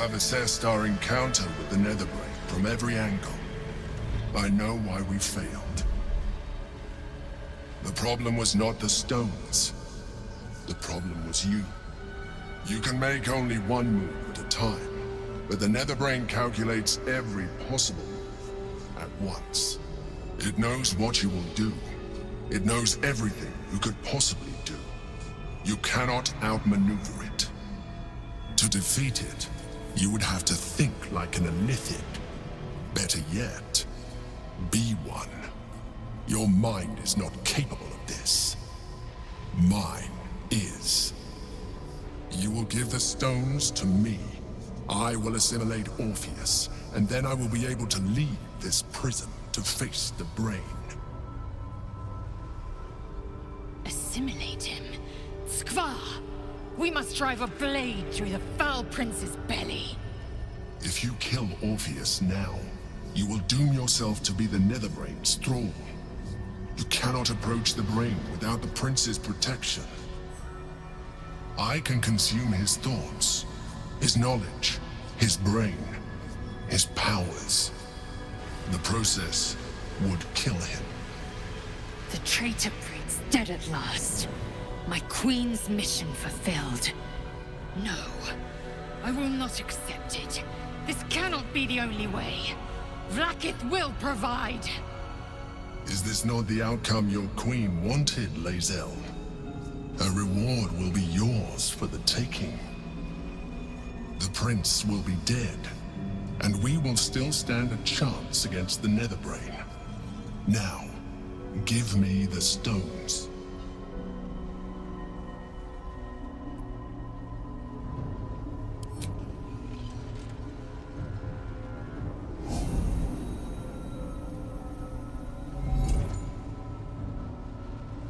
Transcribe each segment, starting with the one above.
have assessed our encounter with the Netherbrain from every angle. I know why we failed. The problem was not the stones. The problem was you. You can make only one move at a time, but the Netherbrain calculates every possible move at once. It knows what you will do. It knows everything you could possibly do. You cannot outmaneuver it. To defeat it, you would have to think like an Elithid. Better yet, be one. Your mind is not capable of this. Mine is. You will give the stones to me. I will assimilate Orpheus, and then I will be able to leave this prison to face the brain. Assimilate him? Skvar! We must drive a blade through the foul prince's belly. If you kill Orpheus now, you will doom yourself to be the Netherbrain's thrall. You cannot approach the brain without the prince's protection. I can consume his thoughts, his knowledge, his brain, his powers. The process would kill him. The traitor prince dead at last. My queen's mission fulfilled. No, I will not accept it. This cannot be the only way. Vlaakith will provide. Is this not the outcome your queen wanted, Lae'zel? A reward will be yours for the taking. The prince will be dead, and we will still stand a chance against the Netherbrain. Now, give me the stones.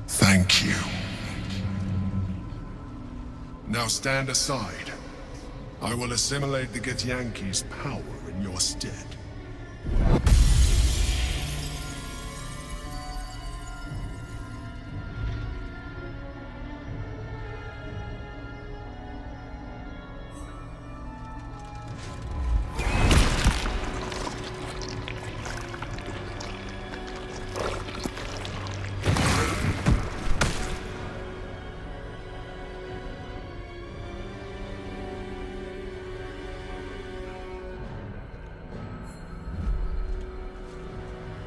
Thank you. Now stand aside. I will assimilate the Githyanki's power in your stead.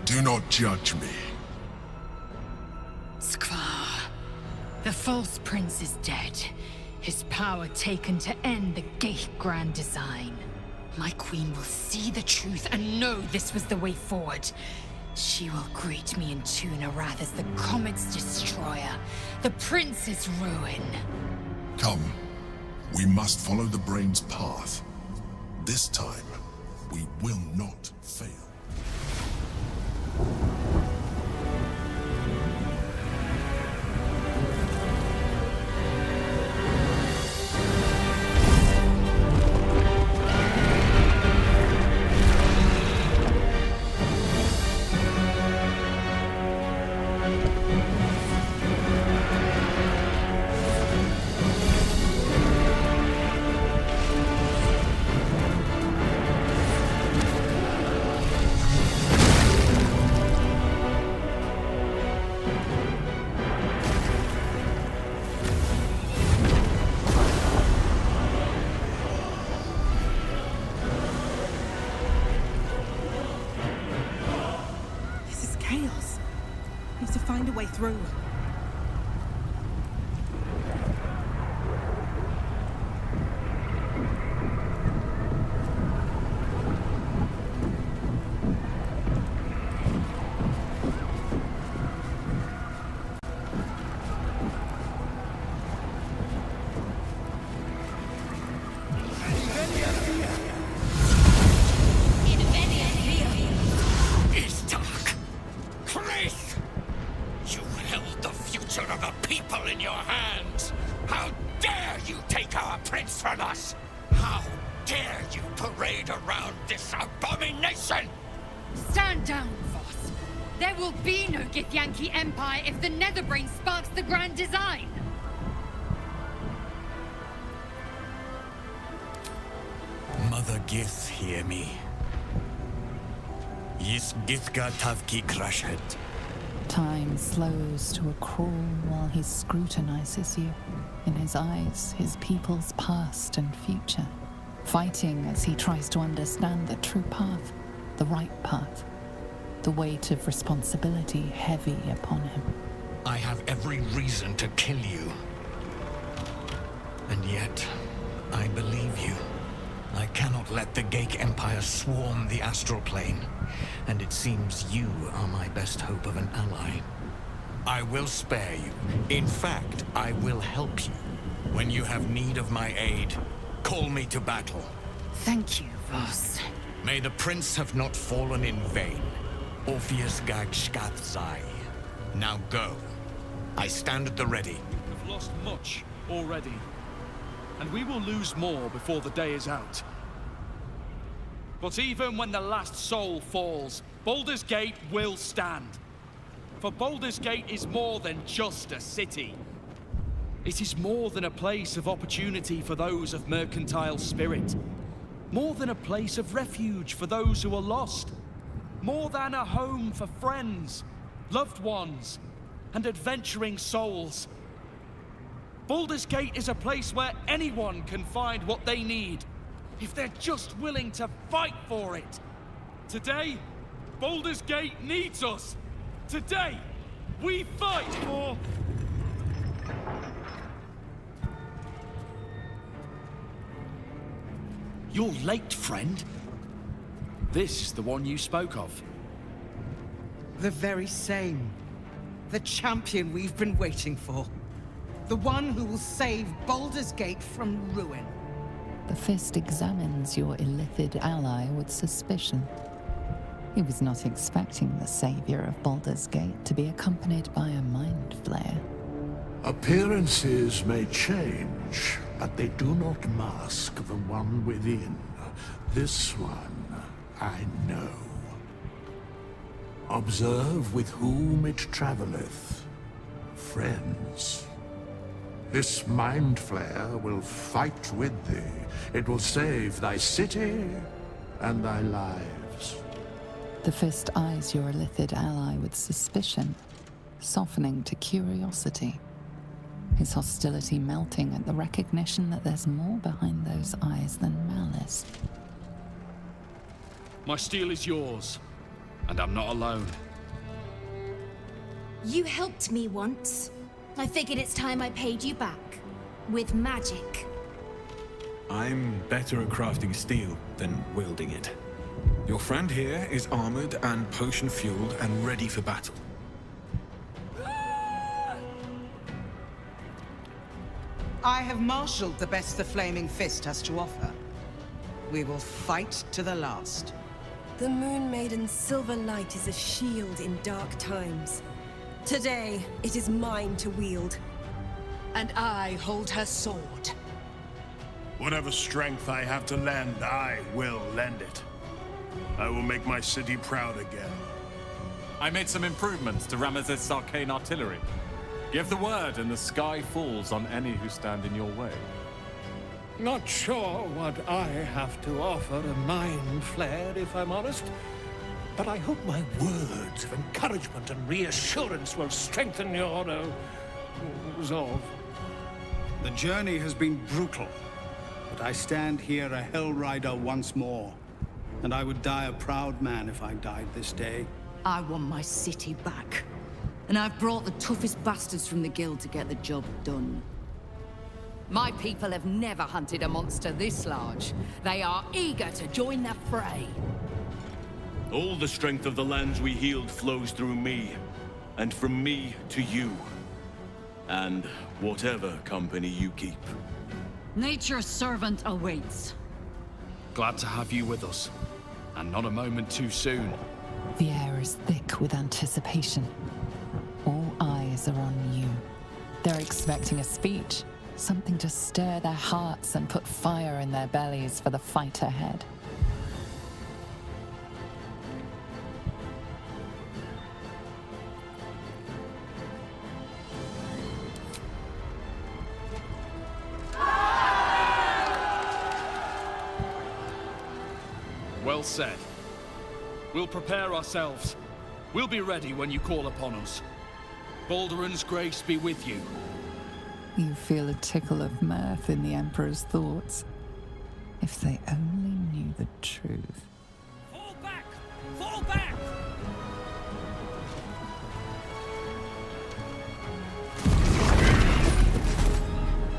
Do not judge me. Skvar. The false prince is dead. His power taken to end the Gate Grand Design. My queen will see the truth and know this was the way forward. She will greet me in Tuna-Wrath as the Comet's destroyer, the prince's ruin. Come. We must follow the brain's path. This time, we will not fail. Find a way through. Stand down, Voss. There will be no Githyanki Empire if the Netherbrain sparks the Grand Design. Mother Gith hear me? Yis Githga Tavki Krashet. Time slows to a crawl while he scrutinizes you. In his eyes, his people's past and future. Fighting as he tries to understand the true path, the right path. The weight of responsibility heavy upon him. I have every reason to kill you. And yet, I believe you. I cannot let the Geik Empire swarm the astral plane, and it seems you are my best hope of an ally. I will spare you. In fact, I will help you. When you have need of my aid, call me to battle. Thank you, Voss. May the prince have not fallen in vain. Orpheus Gag Zai. Now go. I stand at the ready. We've lost much already, and we will lose more before the day is out. But even when the last soul falls, Baldur's Gate will stand. For Baldur's Gate is more than just a city. It is more than a place of opportunity for those of mercantile spirit. More than a place of refuge for those who are lost. More than a home for friends, loved ones, and adventuring souls. Baldur's Gate is a place where anyone can find what they need, if they're just willing to fight for it. Today, Baldur's Gate needs us. Today, we fight for... You're late, friend. This is the one you spoke of. The very same. The champion we've been waiting for. The one who will save Baldur's Gate from ruin. The Fist examines your illithid ally with suspicion. He was not expecting the savior of Baldur's Gate to be accompanied by a mind flayer. Appearances may change, but they do not mask the one within. This one, I know. Observe with whom it traveleth. Friends. This mind flare will fight with thee. It will save thy city and thy lives. The Fist eyes your illithid ally with suspicion, softening to curiosity. His hostility melting at the recognition that there's more behind those eyes than malice. My steel is yours, and I'm not alone. You helped me once. I figured it's time I paid you back. With magic. I'm better at crafting steel than wielding it. Your friend here is armored and potion-fueled and ready for battle. I have marshaled the best the Flaming Fist has to offer. We will fight to the last. The Moon Maiden's silver light is a shield in dark times. Today, it is mine to wield. And I hold her sword. Whatever strength I have to lend, I will lend it. I will make my city proud again. I made some improvements to Ramesses' arcane artillery. Give the word and the sky falls on any who stand in your way. Not sure what I have to offer a mind flare, if I'm honest. But I hope my words of encouragement and reassurance will strengthen your resolve. The journey has been brutal, but I stand here a Hell Rider once more. And I would die a proud man if I died this day. I want my city back. And I've brought the toughest bastards from the guild to get the job done. My people have never hunted a monster this large. They are eager to join the fray. All the strength of the lands we healed flows through me, and from me to you. And whatever company you keep. Nature's servant awaits. Glad to have you with us, and not a moment too soon. The air is thick with anticipation. All eyes are on you. They're expecting a speech, something to stir their hearts and put fire in their bellies for the fight ahead. Well said. We'll prepare ourselves. We'll be ready when you call upon us. Balduran's grace be with you. You feel a tickle of mirth in the Emperor's thoughts. If they only knew the truth. Fall back! Fall back!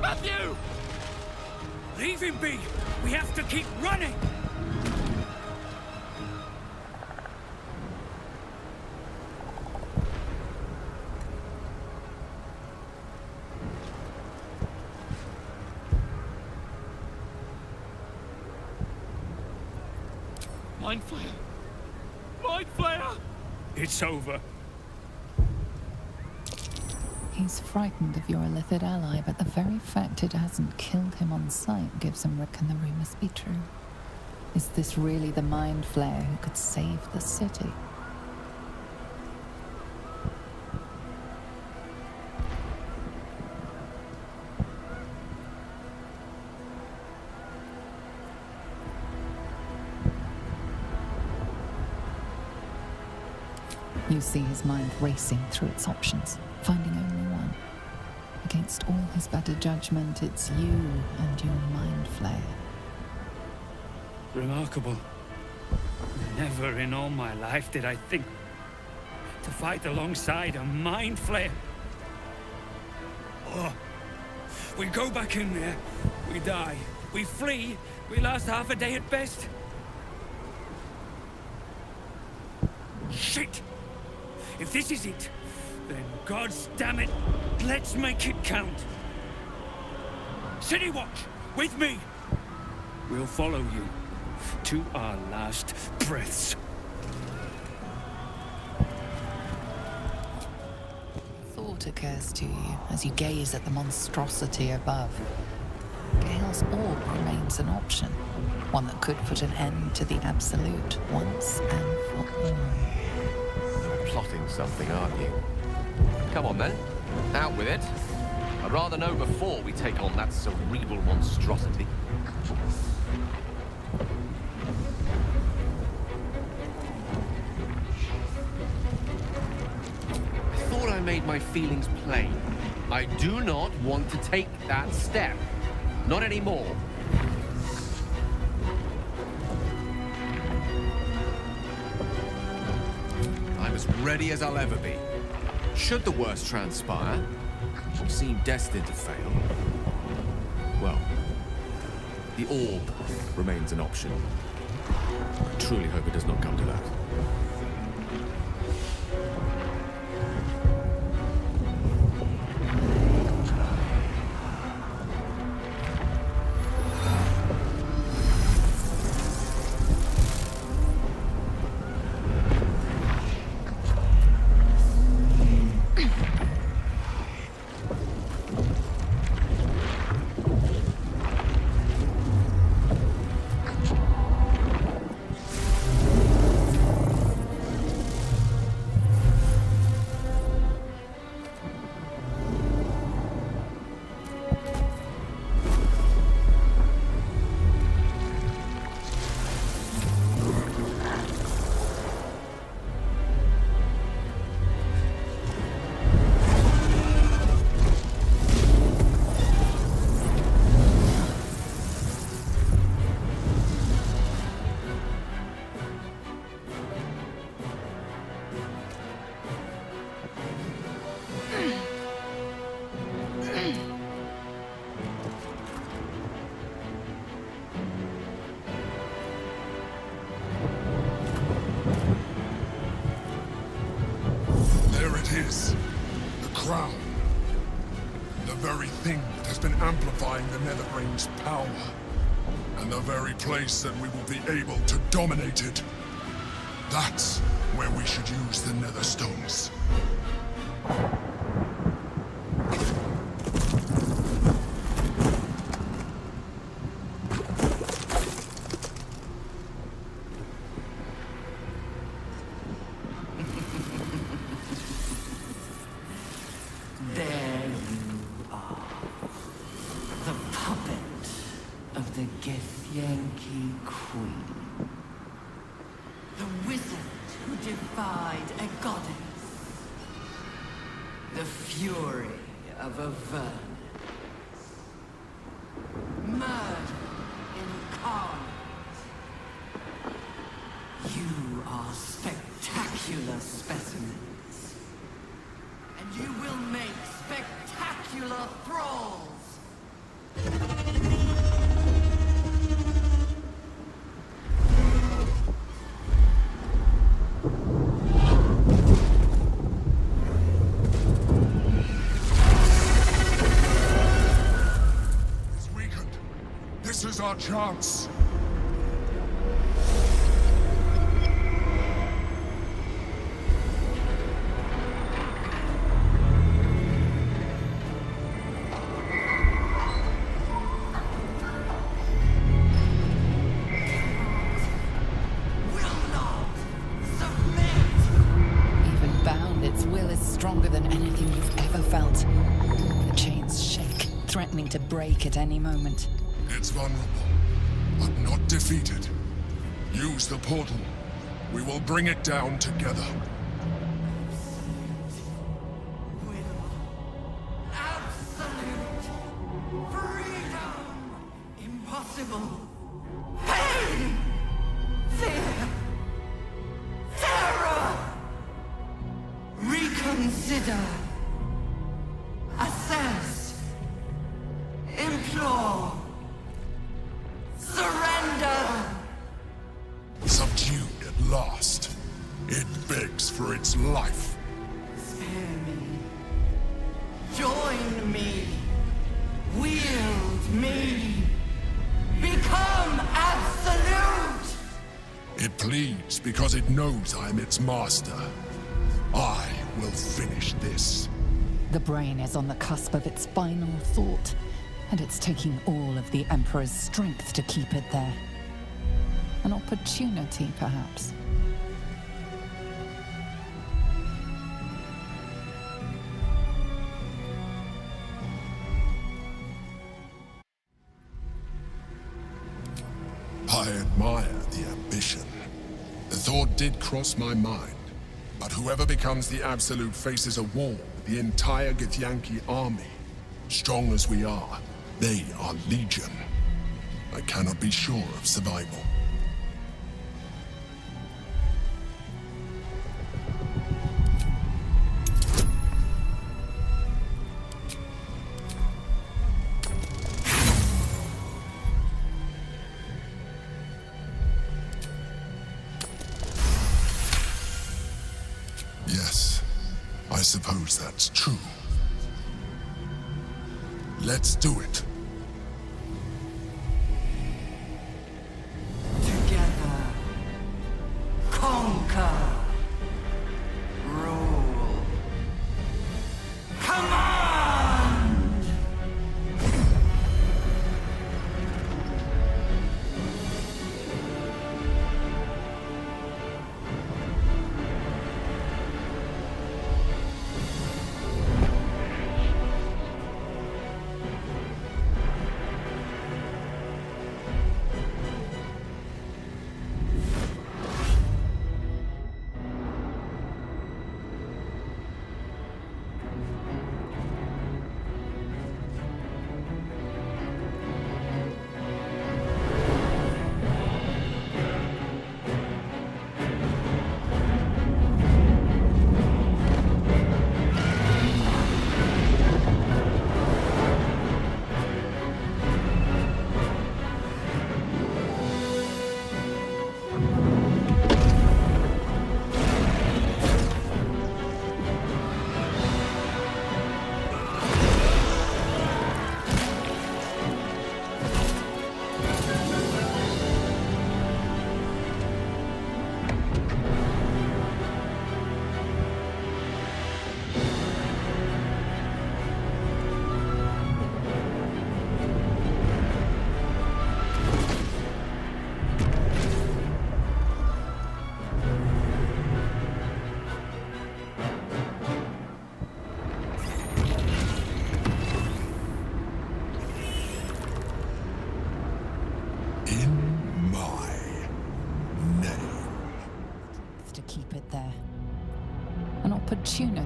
Matthew! Leave him be! We have to keep running! Mind Flayer! Mind Flayer! It's over. He's frightened of your illithid ally, but the very fact it hasn't killed him on sight gives him reckon the rumors be true. Is this really the Mind Flayer who could save the city? You see his mind racing through its options, finding only one. Against all his better judgment, it's you and your Mind Flayer. Remarkable. Never in all my life did I think to fight alongside a Mind Flayer. Oh. We go back in there, we die. We flee, we last half a day at best. Shit! If this is it, then God's damn it, let's make it count. City Watch, with me! We'll follow you to our last breaths. Thought occurs to you as you gaze at the monstrosity above. Gale's orb remains an option, one that could put an end to the Absolute once and for all. Plotting something, aren't you? Come on then, out with it. I'd rather know before we take on that cerebral monstrosity. I thought I made my feelings plain. I do not want to take that step. Not anymore. I'm as ready as I'll ever be. Should the worst transpire, we seem destined to fail. Well, the orb remains an option. I truly hope it does not come to that. The crown. The very thing that has been amplifying the Netherbrain's power. And the very place that we will be able to dominate it. That's where we should use the Netherstones. There you are. The puppet of the Githyanki Queen. defied a goddess. The fury of a vermin. Murder incarnate. You are spectacular specimens. And you will make spectacular thralls. This is our chance. Even bound, its will is stronger than anything you've ever felt. The chains shake, threatening to break at any moment. It's vulnerable, but not defeated. Use the portal. We will bring it down together. Absolute freedom. Impossible. Pain. Fear. Terror. Reconsider. Assess. Implore. Surrender! Subdued at last. It begs for its life. Spare me. Join me. Wield me. Become absolute! It pleads because it knows I am its master. I will finish this. The brain is on the cusp of its final thought, and it's taking all of the Emperor's strength to keep it there. An opportunity, perhaps. I admire the ambition. The thought did cross my mind. But whoever becomes the Absolute faces a war with the entire Githyanki army. Strong as we are, they are legion. I cannot be sure of survival. Yes, I suppose that's true. Let's do it. Together. Conquer. Rule. Command!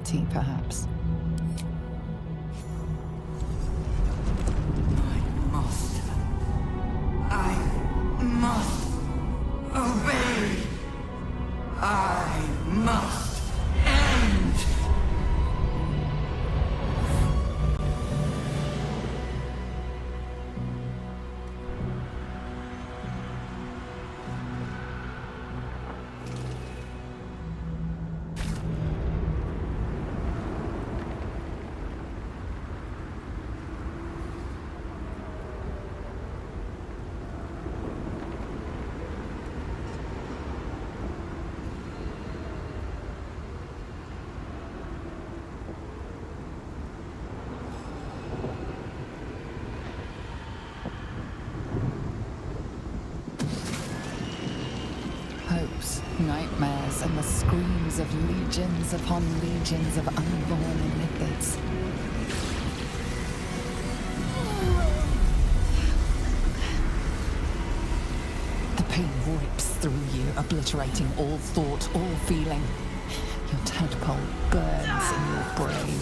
duty, perhaps. I must obey. I must end. Hopes, nightmares, and the screams of legions upon legions of unborn iniquids. The pain rips through you, obliterating all thought, all feeling. Your tadpole burns in your brain.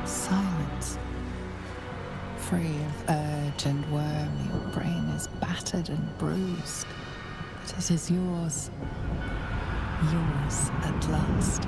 Silence. Free of urge and worm, your brain is battered and bruised. But it is yours. Yours at last.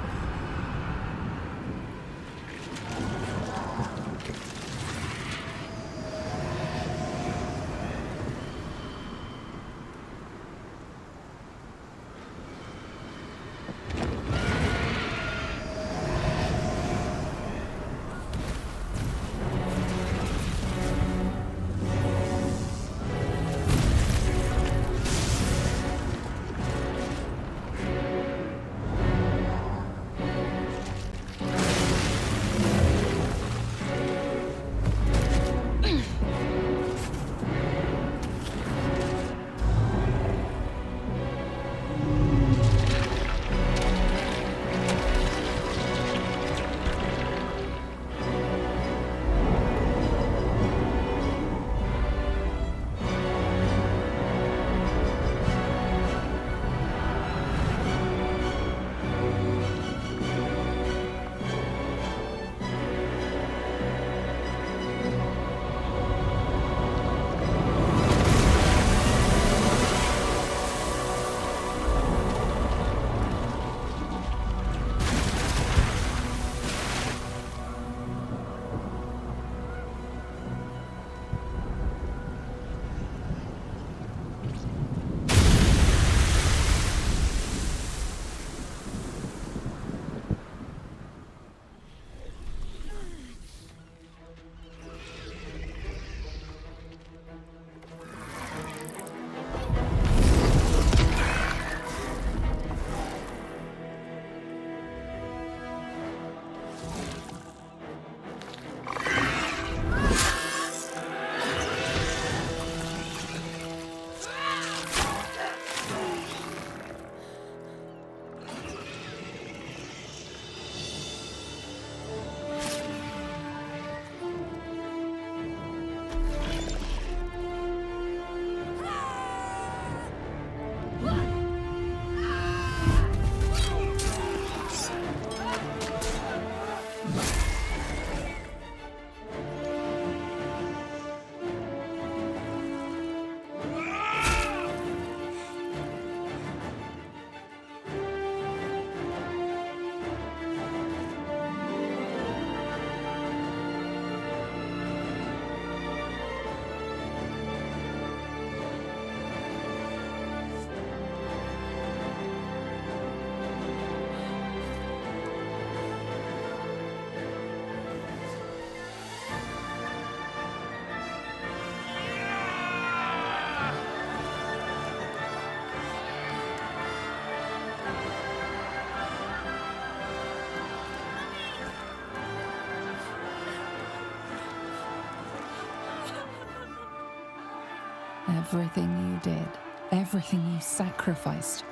Everything you did, everything you sacrificed,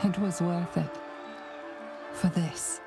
it was worth it. For this.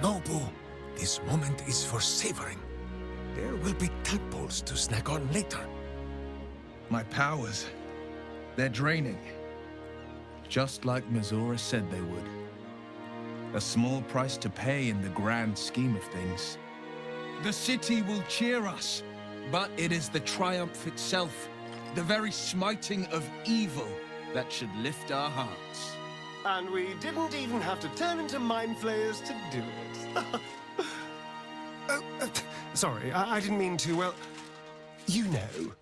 No, Boo. This moment is for savoring. There will be tadpoles to snack on later. My powers, they're draining. Just like Mazora said they would. A small price to pay in the grand scheme of things. The city will cheer us, but it is the triumph itself, the very smiting of evil, that should lift our hearts. And we didn't even have to turn into mind flayers to do it. Sorry, I didn't mean to, well, you know.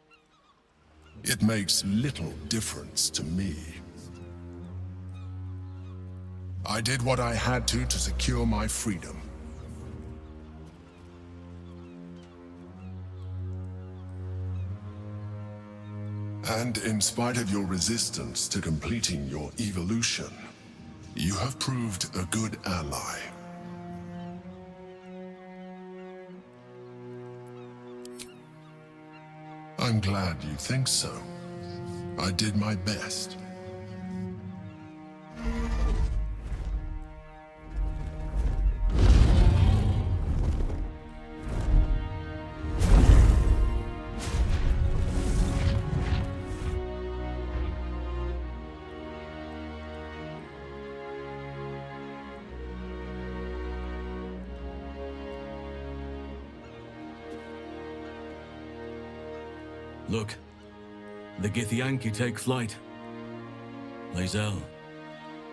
It makes little difference to me. I did what I had to secure my freedom. And in spite of your resistance to completing your evolution, you have proved a good ally. I'm glad you think so. I did my best. Look, the Githyanki take flight. Lae'zel,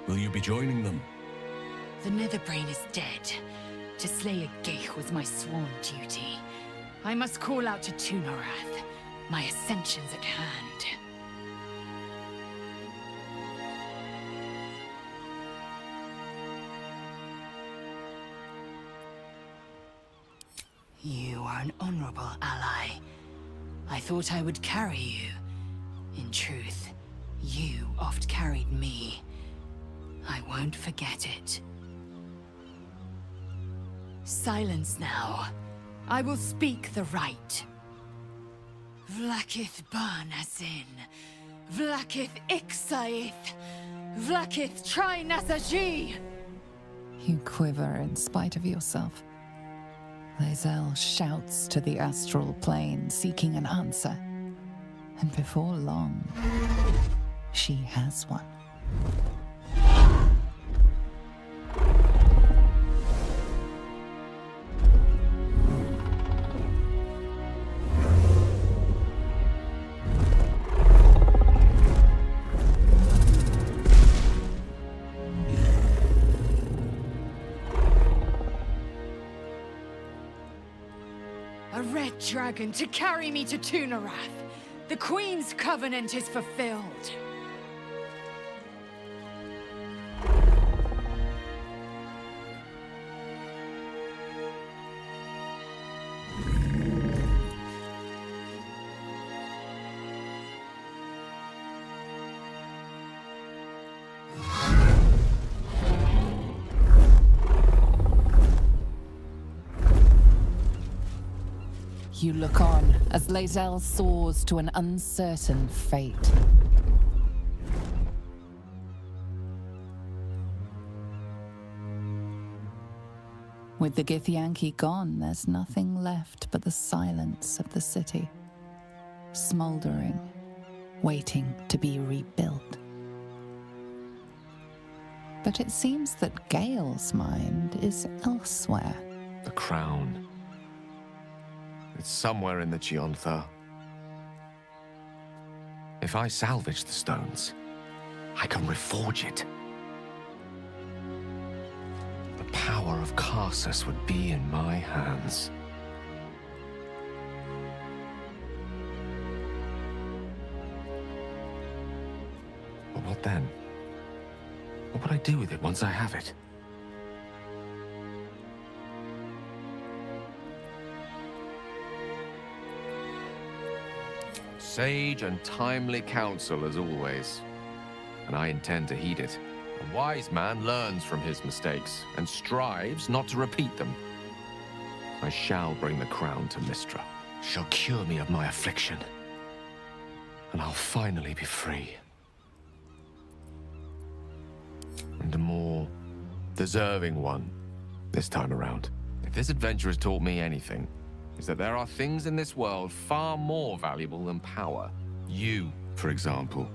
will you be joining them? The Netherbrain is dead. To slay a Geich was my sworn duty. I must call out to Tunorath. My ascension's at hand. You are an honorable ally. I thought I would carry you. In truth, you oft carried me. I won't forget it. Silence now. I will speak the right. Vlakith Barnazin. Vlakith Ixaith. Vlakith Trinasaji. You quiver in spite of yourself. Lae'zel shouts to the astral plane, seeking an answer. And before long, she has one. A red dragon to carry me to Tunorath. The Queen's covenant is fulfilled. You look on as Lae'zel soars to an uncertain fate. With the Githyanki gone, there's nothing left but the silence of the city, smoldering, waiting to be rebuilt. But it seems that Gale's mind is elsewhere. The crown. It's somewhere in the Giontha. If I salvage the stones, I can reforge it. The power of Karsus would be in my hands. But what then? What would I do with it once I have it? Sage and timely counsel as always, and I intend to heed it. A wise man learns from his mistakes and strives not to repeat them. I shall bring the crown to Mystra. She'll cure me of my affliction, and I'll finally be free. And a more deserving one this time around. If this adventure has taught me anything, it's that there are things in this world far more valuable than power. You, for example.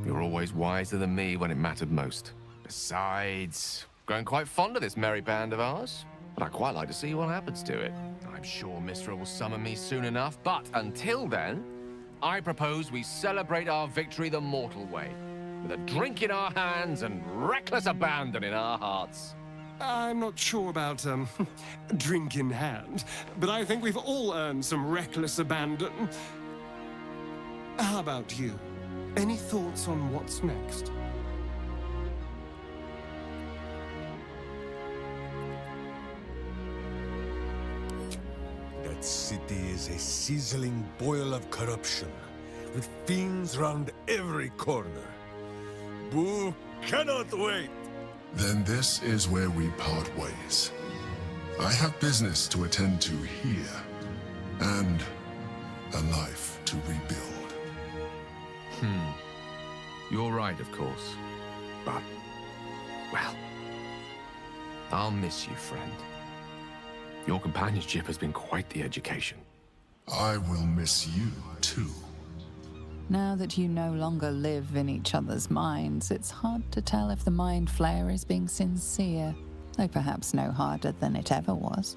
You're always wiser than me when it mattered most. Besides, growing quite fond of this merry band of ours, but I'd quite like to see what happens to it. I'm sure Mistra will summon me soon enough, but until then, I propose we celebrate our victory the mortal way, with a drink in our hands and reckless abandon in our hearts. I'm not sure about, drink in hand, but I think we've all earned some reckless abandon. How about you? Any thoughts on what's next? That city is a sizzling boil of corruption, with fiends round every corner. Boo cannot wait! Then this is where we part ways. I have business to attend to here, and a life to rebuild. You're right, of course. But, well, I'll miss you, friend. Your companionship has been quite the education. I will miss you, too. Now that you no longer live in each other's minds, it's hard to tell if the Mind Flayer is being sincere, though perhaps no harder than it ever was.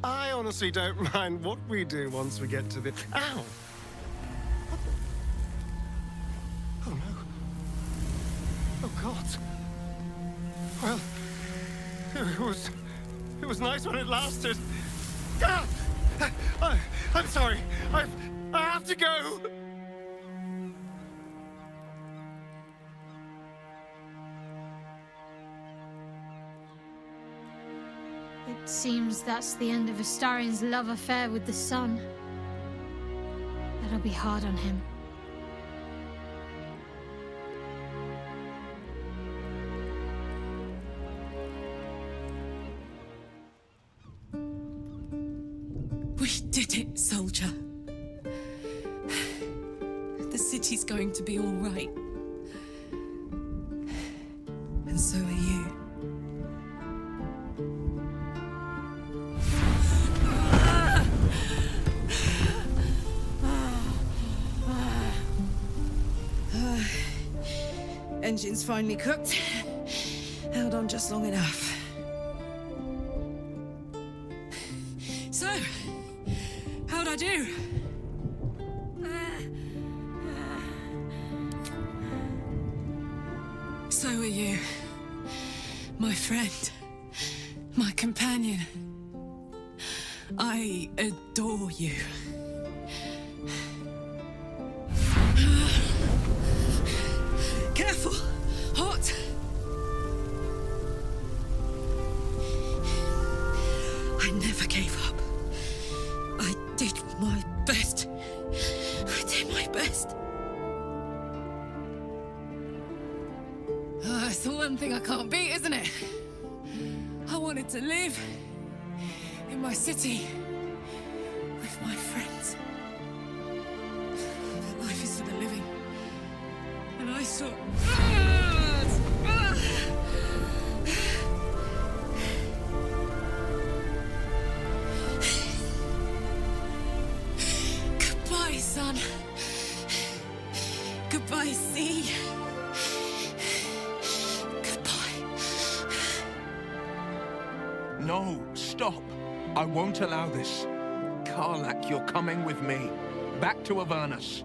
I honestly don't mind what we do once we get to the... Ow! Oh, no. Oh, God. Well, it was nice when it lasted. Ah! I'm sorry. I have to go! It seems that's the end of Astarion's love affair with the sun. That'll be hard on him. We did it, soldier. The city's going to be all right. And so are you. Engine's finally cooked. Held on just long enough. So, how'd I do? So are you. My friend. My companion. I adore you. Careful! Hot! I never gave up. I did my best. I did my best. It's the one thing I can't beat, isn't it? I wanted to live in my city with my friends. But life is for the living. And I saw... Goodbye, sun. Goodbye, sea. No, stop. I won't allow this. Karlach, you're coming with me. Back to Avernus.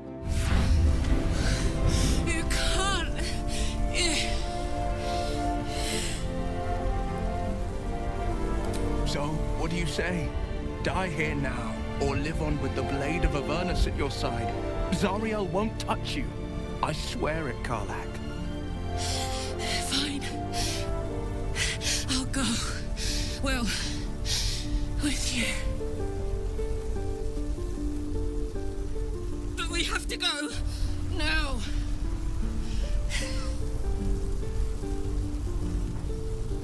You can't. So, what do you say? Die here now, or live on with the blade of Avernus at your side. Zariel won't touch you. I swear it, Karlach. Fine. I'll go. Well, with you. But we have to go. Now.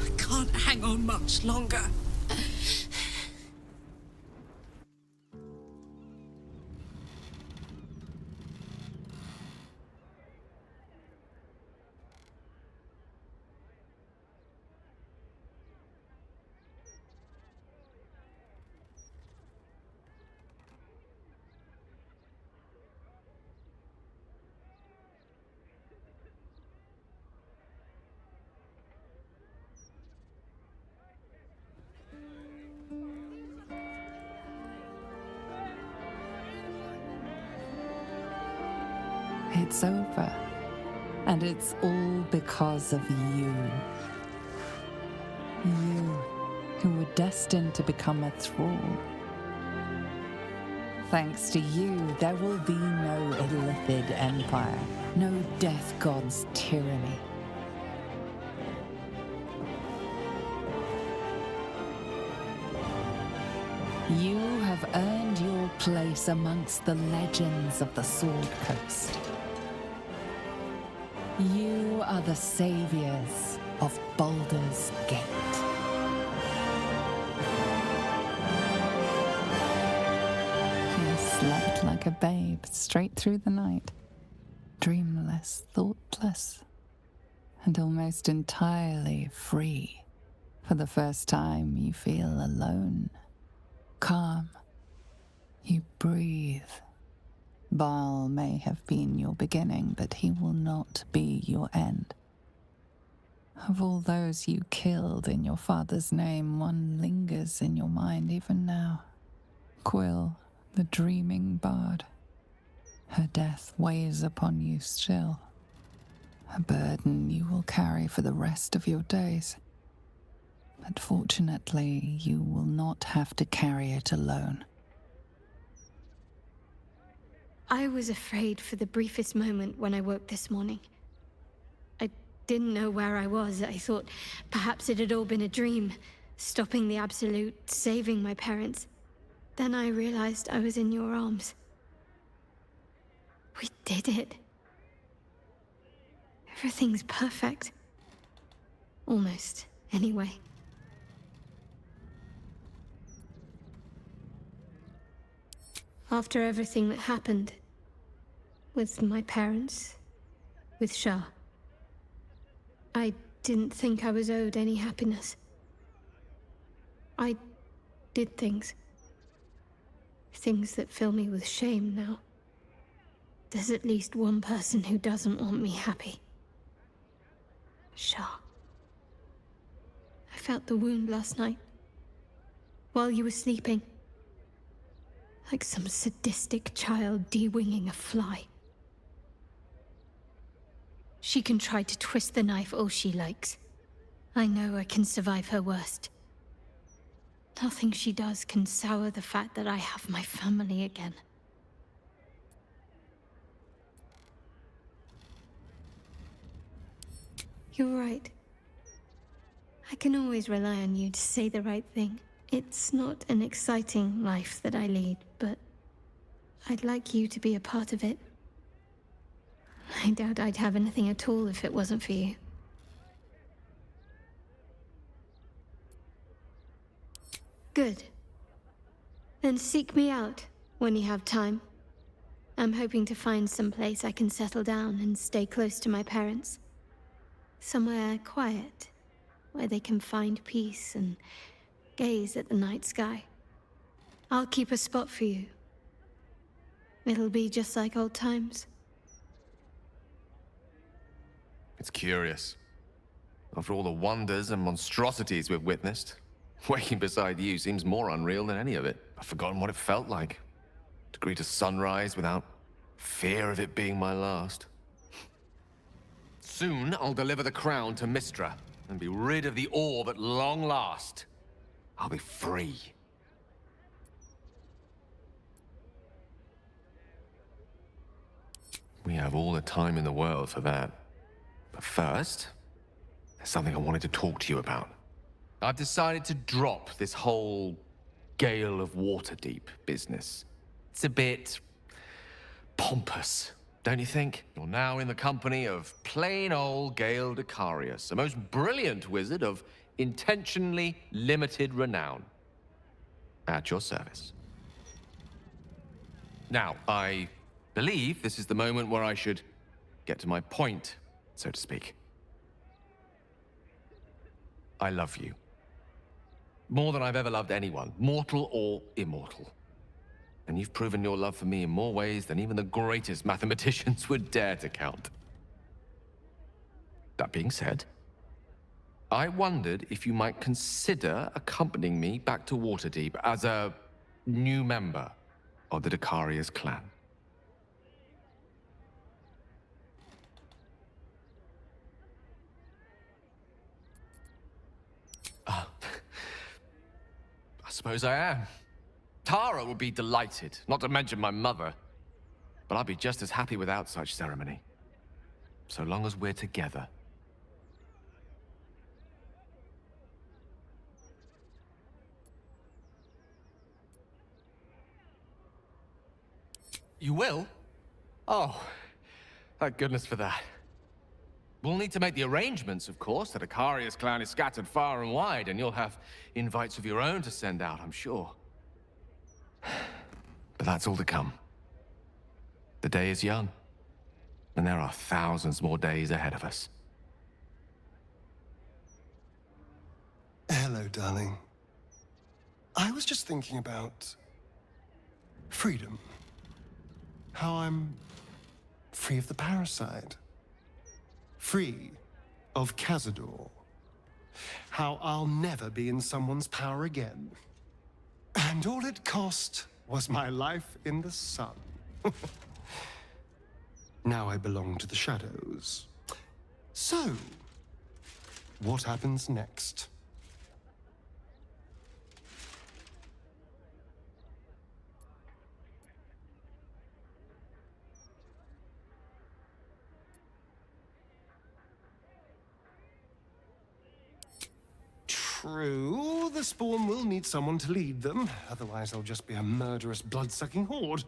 I can't hang on much longer. It's over. And it's all because of you. You, who were destined to become a thrall. Thanks to you, there will be no Illithid Empire, no Death God's tyranny. You have earned your place amongst the legends of the Sword Coast. You are the saviors of Baldur's Gate. You slept like a babe straight through the night, dreamless, thoughtless, and almost entirely free. For the first time, you feel alone, calm. You breathe. Baal may have been your beginning, but he will not be your end. Of all those you killed in your father's name, one lingers in your mind even now. Quill, the dreaming bard. Her death weighs upon you still. A burden you will carry for the rest of your days. But fortunately, you will not have to carry it alone. I was afraid for the briefest moment when I woke this morning. I didn't know where I was. I thought perhaps it had all been a dream, stopping the Absolute, saving my parents. Then I realized I was in your arms. We did it. Everything's perfect. Almost, anyway. After everything that happened, with my parents, with Shah, I didn't think I was owed any happiness. I did things that fill me with shame now. There's at least one person who doesn't want me happy. Shah. I felt the wound last night, while you were sleeping. Like some sadistic child de-winging a fly. She can try to twist the knife all she likes. I know I can survive her worst. Nothing she does can sour the fact that I have my family again. You're right. I can always rely on you to say the right thing. It's not an exciting life that I lead, but I'd like you to be a part of it. I doubt I'd have anything at all if it wasn't for you. Good. Then seek me out when you have time. I'm hoping to find some place I can settle down and stay close to my parents. Somewhere quiet, where they can find peace and gaze at the night sky. I'll keep a spot for you. It'll be just like old times. It's curious. After all the wonders and monstrosities we've witnessed, waking beside you seems more unreal than any of it. I've forgotten what it felt like. To greet a sunrise without fear of it being my last. Soon, I'll deliver the crown to Mystra and be rid of the orb at long last. I'll be free. We have all the time in the world for that. But first, there's something I wanted to talk to you about. I've decided to drop this whole Gale of Waterdeep business. It's a bit pompous, don't you think? You're now in the company of plain old Gale Decarius, a most brilliant wizard of intentionally limited renown. At your service. Now, I believe this is the moment where I should get to my point, so to speak. I love you. More than I've ever loved anyone, mortal or immortal. And you've proven your love for me in more ways than even the greatest mathematicians would dare to count. That being said, I wondered if you might consider accompanying me back to Waterdeep as a new member of the Decarius clan. suppose I am. Tara would be delighted, not to mention my mother. But I'll be just as happy without such ceremony. So long as we're together. You will? Oh, thank goodness for that. We'll need to make the arrangements, of course. That Icarius clan is scattered far and wide, and you'll have invites of your own to send out, I'm sure. But that's all to come. The day is young, and there are thousands more days ahead of us. Hello, darling. I was just thinking about freedom. How I'm free of the parasite. Free of Cazador. How I'll never be in someone's power again. And all it cost was my life in the sun. Now I belong to the shadows. So, what happens next? True, the Spawn will need someone to lead them, otherwise they'll just be a murderous, blood-sucking horde.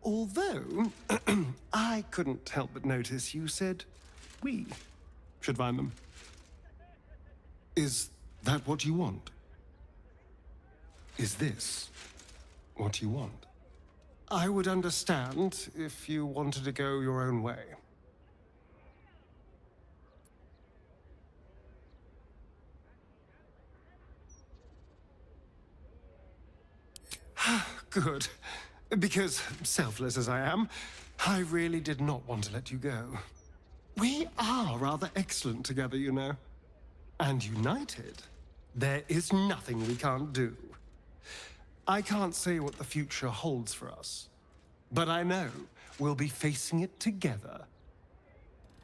Although, I couldn't help but notice you said we should find them. Is that what you want? Is this what you want? I would understand if you wanted to go your own way. Good. Because, selfless as I am, I really did not want to let you go. We are rather excellent together, you know. And united, there is nothing we can't do. I can't say what the future holds for us, but I know we'll be facing it together.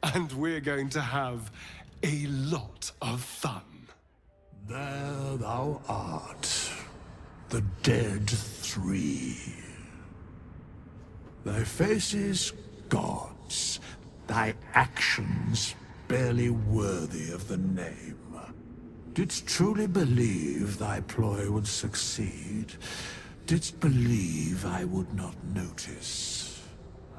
And we're going to have a lot of fun. There thou art, the dead three. Thy faces gods, thy actions barely worthy of the name. Didst truly believe thy ploy would succeed? Didst believe I would not notice?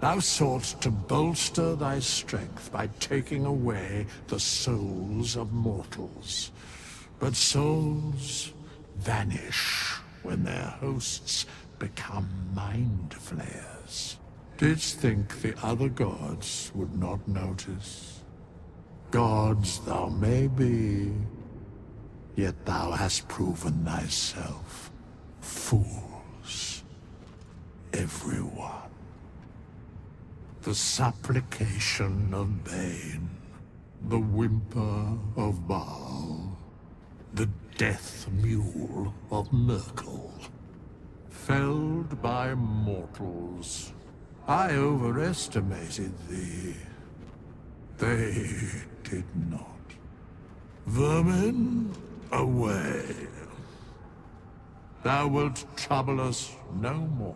Thou soughtst to bolster thy strength by taking away the souls of mortals. But souls vanish when their hosts become mind flayers. Didst think the other gods would not notice? Gods thou may be, yet thou hast proven thyself fools, everyone. The supplication of Bane, the whimper of Baal, the death mule of Merkel. Felled by mortals, I overestimated thee. They did not. Vermin, away. Thou wilt trouble us no more.